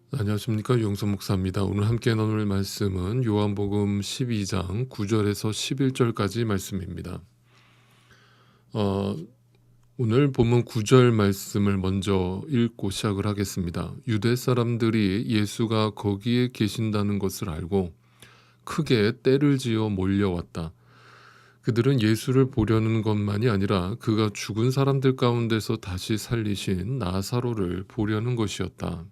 안녕하십니까, 유영선 목사입니다. 오늘 함께 나눌 말씀은 요한복음 12장 9절에서 11절까지 말씀입니다. 어, 오늘 본문 9절 말씀을 먼저 읽고 시작을 하겠습니다. 유대 사람들이 예수가 거기에 계신다는 것을 알고 크게 떼를 지어 몰려왔다. 그들은 예수를 보려는 것만이 아니라 그가 죽은 사람들 가운데서 다시 살리신 나사로를 보려는 것이었다.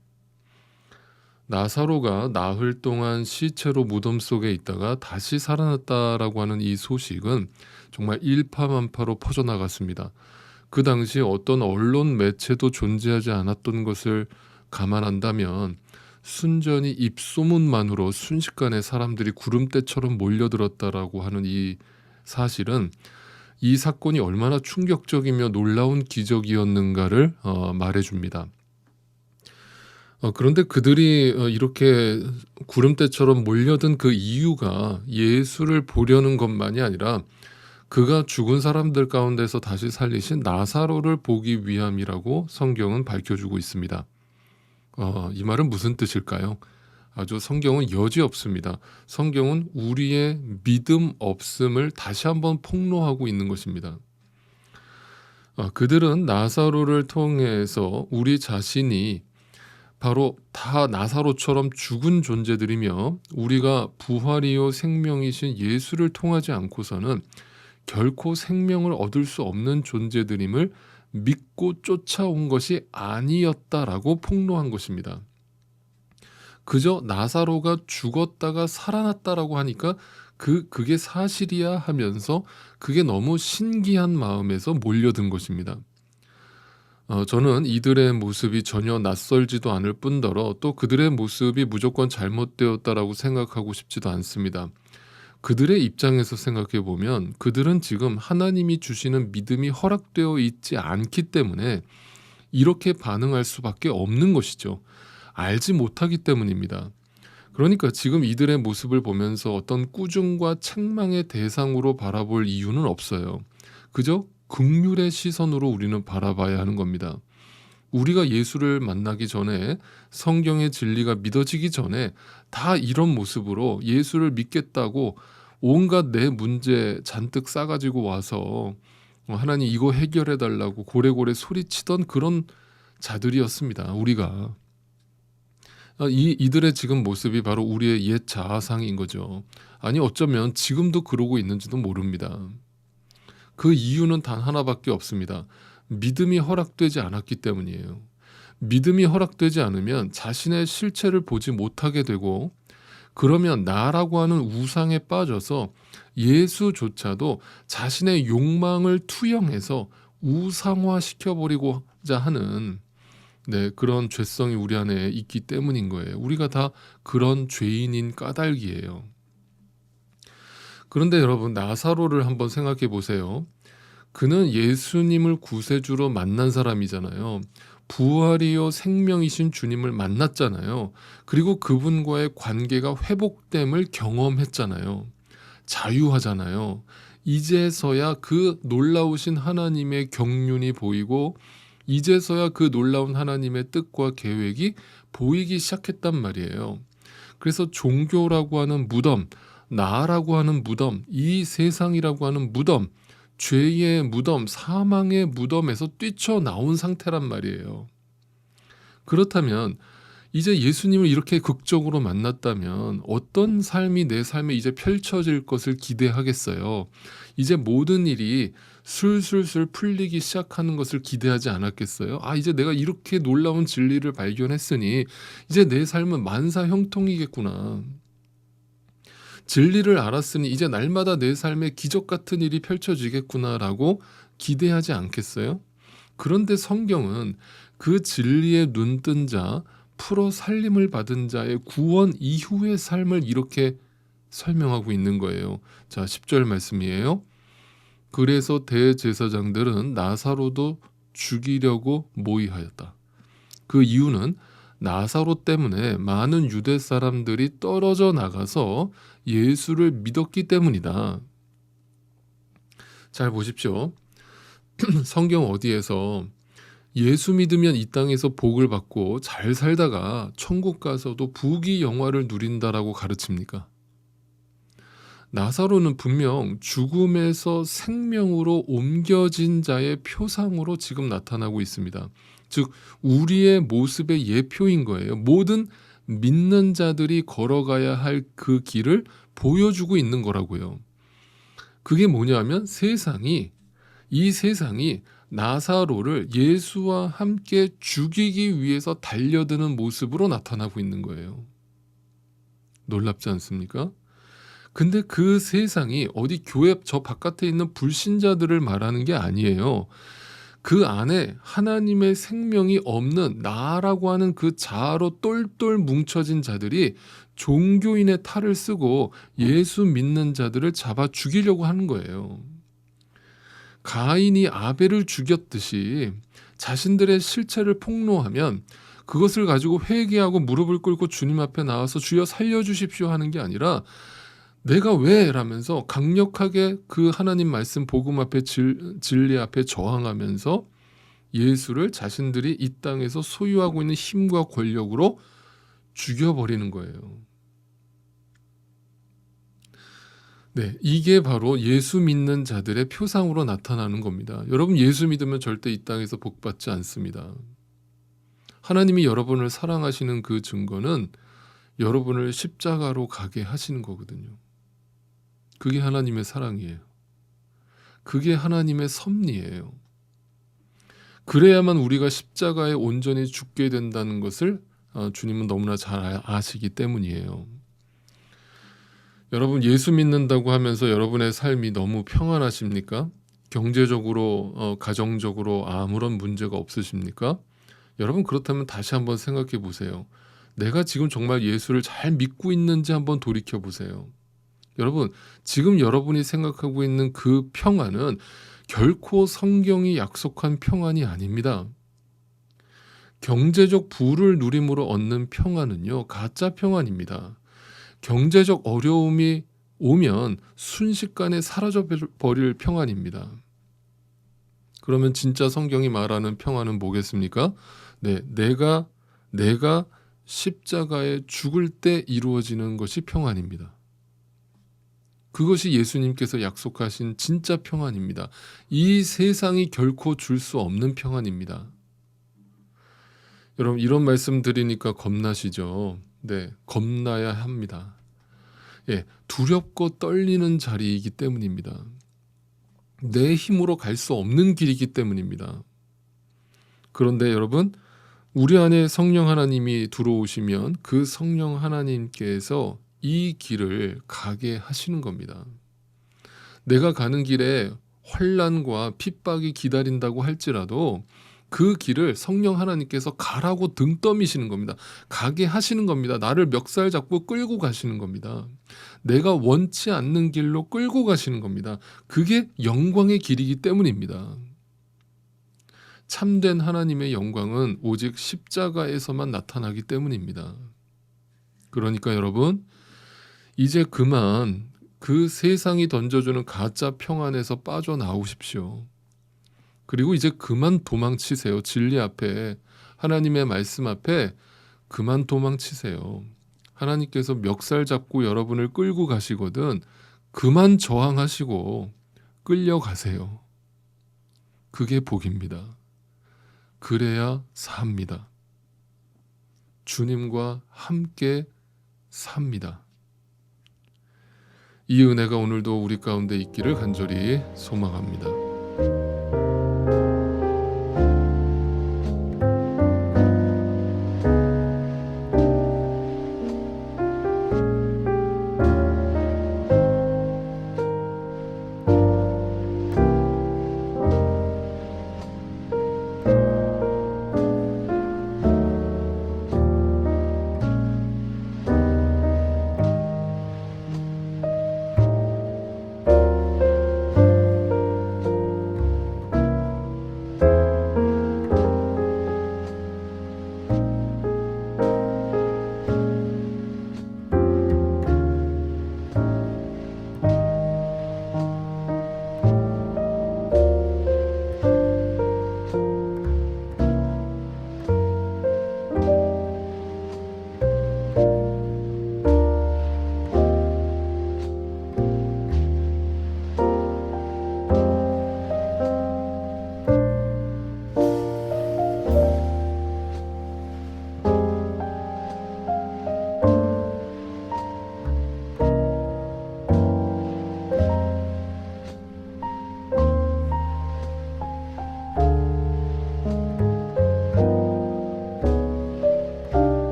나사로가 나흘 동안 시체로 무덤 속에 있다가 다시 살아났다라고 하는 이 소식은 정말 일파만파로 퍼져나갔습니다. 그 당시 어떤 언론 매체도 존재하지 않았던 것을 감안한다면 순전히 입소문만으로 순식간에 사람들이 구름대처럼 몰려들었다라고 하는 이 사실은 이 사건이 얼마나 충격적이며 놀라운 기적이었는가를 말해줍니다. 그런데 그들이 이렇게 구름대처럼 몰려든 그 이유가 예수를 보려는 것만이 아니라 그가 죽은 사람들 가운데서 다시 살리신 나사로를 보기 위함이라고 성경은 밝혀주고 있습니다. 이 말은 무슨 뜻일까요? 아주 성경은 여지없습니다. 성경은 우리의 믿음 없음을 다시 한번 폭로하고 있는 것입니다. 그들은 나사로를 통해서 우리 자신이 바로 다 나사로처럼 죽은 존재들이며 우리가 부활이요 생명이신 예수를 통하지 않고서는 결코 생명을 얻을 수 없는 존재들임을 믿고 쫓아온 것이 아니었다라고 폭로한 것입니다. 그저 나사로가 죽었다가 살아났다라고 하니까 그게 사실이야 하면서 그게 너무 신기한 마음에서 몰려든 것입니다. 저는 이들의 모습이 전혀 낯설지도 않을 뿐더러 또 그들의 모습이 무조건 잘못되었다라고 생각하고 싶지도 않습니다. 그들의 입장에서 생각해 보면 그들은 지금 하나님이 주시는 믿음이 허락되어 있지 않기 때문에 이렇게 반응할 수밖에 없는 것이죠. 알지 못하기 때문입니다. 그러니까 지금 이들의 모습을 보면서 어떤 꾸중과 책망의 대상으로 바라볼 이유는 없어요. 그저 긍휼의 시선으로 우리는 바라봐야 하는 겁니다. 우리가 예수를 만나기 전에 성경의 진리가 믿어지기 전에 다 이런 모습으로 예수를 믿겠다고 온갖 내 문제 잔뜩 싸가지고 와서 하나님 이거 해결해 달라고 고래고래 소리치던 그런 자들이었습니다. 우리가 이들의 지금 모습이 바로 우리의 옛 자아상인 거죠. 아니 어쩌면 지금도 그러고 있는지도 모릅니다. 그 이유는 단 하나밖에 없습니다. 믿음이 허락되지 않았기 때문이에요. 믿음이 허락되지 않으면 자신의 실체를 보지 못하게 되고 그러면 나라고 하는 우상에 빠져서 예수조차도 자신의 욕망을 투영해서 우상화시켜버리고자 하는 그런 죄성이 우리 안에 있기 때문인 거예요. 우리가 다 그런 죄인인 까닭이에요. 그런데 여러분 나사로를 한번 생각해 보세요. 그는 예수님을 구세주로 만난 사람이잖아요. 부활이요 생명이신 주님을 만났잖아요. 그리고 그분과의 관계가 회복됨을 경험했잖아요. 자유하잖아요. 이제서야 그 놀라우신 하나님의 경륜이 보이고 이제서야 그 놀라운 하나님의 뜻과 계획이 보이기 시작했단 말이에요. 그래서 종교라고 하는 무덤, 나라고 하는 무덤, 이 세상이라고 하는 무덤, 죄의 무덤, 사망의 무덤에서 뛰쳐나온 상태란 말이에요. 그렇다면 이제 예수님을 이렇게 극적으로 만났다면 어떤 삶이 내 삶에 이제 펼쳐질 것을 기대하겠어요. 이제 모든 일이 술술술 풀리기 시작하는 것을 기대하지 않았겠어요? 이제 내가 이렇게 놀라운 진리를 발견했으니 이제 내 삶은 만사 형통이겠구나. 진리를 알았으니 이제 날마다 내 삶에 기적 같은 일이 펼쳐지겠구나라고 기대하지 않겠어요? 그런데 성경은 그 진리에 눈뜬 자, 풀어 살림을 받은 자의 구원 이후의 삶을 이렇게 설명하고 있는 거예요. 자, 10절 말씀이에요. 그래서 대제사장들은 나사로도 죽이려고 모의하였다. 그 이유는 나사로 때문에 많은 유대 사람들이 떨어져 나가서 예수를 믿었기 때문이다. 잘 보십시오. 성경 어디에서 예수 믿으면 이 땅에서 복을 받고 잘 살다가 천국 가서도 부귀 영화를 누린다라고 가르칩니까? 나사로는 분명 죽음에서 생명으로 옮겨진 자의 표상으로 지금 나타나고 있습니다. 즉 우리의 모습의 예표인 거예요. 모든 믿는 자들이 걸어가야 할 그 길을 보여주고 있는 거라고요. 그게 뭐냐면 이 세상이 나사로를 예수와 함께 죽이기 위해서 달려드는 모습으로 나타나고 있는 거예요. 놀랍지 않습니까? 근데 그 세상이 어디 교회 저 바깥에 있는 불신자들을 말하는 게 아니에요. 그 안에 하나님의 생명이 없는 나라고 하는 그 자아로 똘똘 뭉쳐진 자들이 종교인의 탈을 쓰고 예수 믿는 자들을 잡아 죽이려고 하는 거예요. 가인이 아벨을 죽였듯이 자신들의 실체를 폭로하면 그것을 가지고 회개하고 무릎을 꿇고 주님 앞에 나와서 주여 살려주십시오 하는 게 아니라 내가 왜? 라면서 강력하게 그 하나님 말씀 복음 앞에 진리 앞에 저항하면서 예수를 자신들이 이 땅에서 소유하고 있는 힘과 권력으로 죽여버리는 거예요. 네, 이게 바로 예수 믿는 자들의 표상으로 나타나는 겁니다. 여러분 예수 믿으면 절대 이 땅에서 복 받지 않습니다. 하나님이 여러분을 사랑하시는 그 증거는 여러분을 십자가로 가게 하시는 거거든요. 그게 하나님의 사랑이에요. 그게 하나님의 섭리예요. 그래야만 우리가 십자가에 온전히 죽게 된다는 것을 주님은 너무나 잘 아시기 때문이에요. 여러분 예수 믿는다고 하면서 여러분의 삶이 너무 평안하십니까? 경제적으로 가정적으로 아무런 문제가 없으십니까? 여러분 그렇다면 다시 한번 생각해 보세요. 내가 지금 정말 예수를 잘 믿고 있는지 한번 돌이켜 보세요. 여러분 지금 여러분이 생각하고 있는 그 평안은 결코 성경이 약속한 평안이 아닙니다. 경제적 부를 누림으로 얻는 평안은요 가짜 평안입니다. 경제적 어려움이 오면 순식간에 사라져 버릴 평안입니다. 그러면 진짜 성경이 말하는 평안은 뭐겠습니까? 네, 내가 십자가에 죽을 때 이루어지는 것이 평안입니다. 그것이 예수님께서 약속하신 진짜 평안입니다. 이 세상이 결코 줄 수 없는 평안입니다. 여러분 이런 말씀 드리니까 겁나시죠? 네, 겁나야 합니다. 예, 두렵고 떨리는 자리이기 때문입니다. 내 힘으로 갈 수 없는 길이기 때문입니다. 그런데 여러분 우리 안에 성령 하나님이 들어오시면 그 성령 하나님께서 이 길을 가게 하시는 겁니다. 내가 가는 길에 환난과 핍박이 기다린다고 할지라도 그 길을 성령 하나님께서 가라고 등 떠미시는 겁니다. 가게 하시는 겁니다. 나를 멱살 잡고 끌고 가시는 겁니다. 내가 원치 않는 길로 끌고 가시는 겁니다. 그게 영광의 길이기 때문입니다. 참된 하나님의 영광은 오직 십자가에서만 나타나기 때문입니다. 그러니까 여러분 이제 그만 그 세상이 던져주는 가짜 평안에서 빠져나오십시오. 그리고 이제 그만 도망치세요. 진리 앞에 하나님의 말씀 앞에 그만 도망치세요. 하나님께서 멱살 잡고 여러분을 끌고 가시거든 그만 저항하시고 끌려가세요. 그게 복입니다. 그래야 삽니다. 주님과 함께 삽니다. 이 은혜가 오늘도 우리 가운데 있기를 간절히 소망합니다.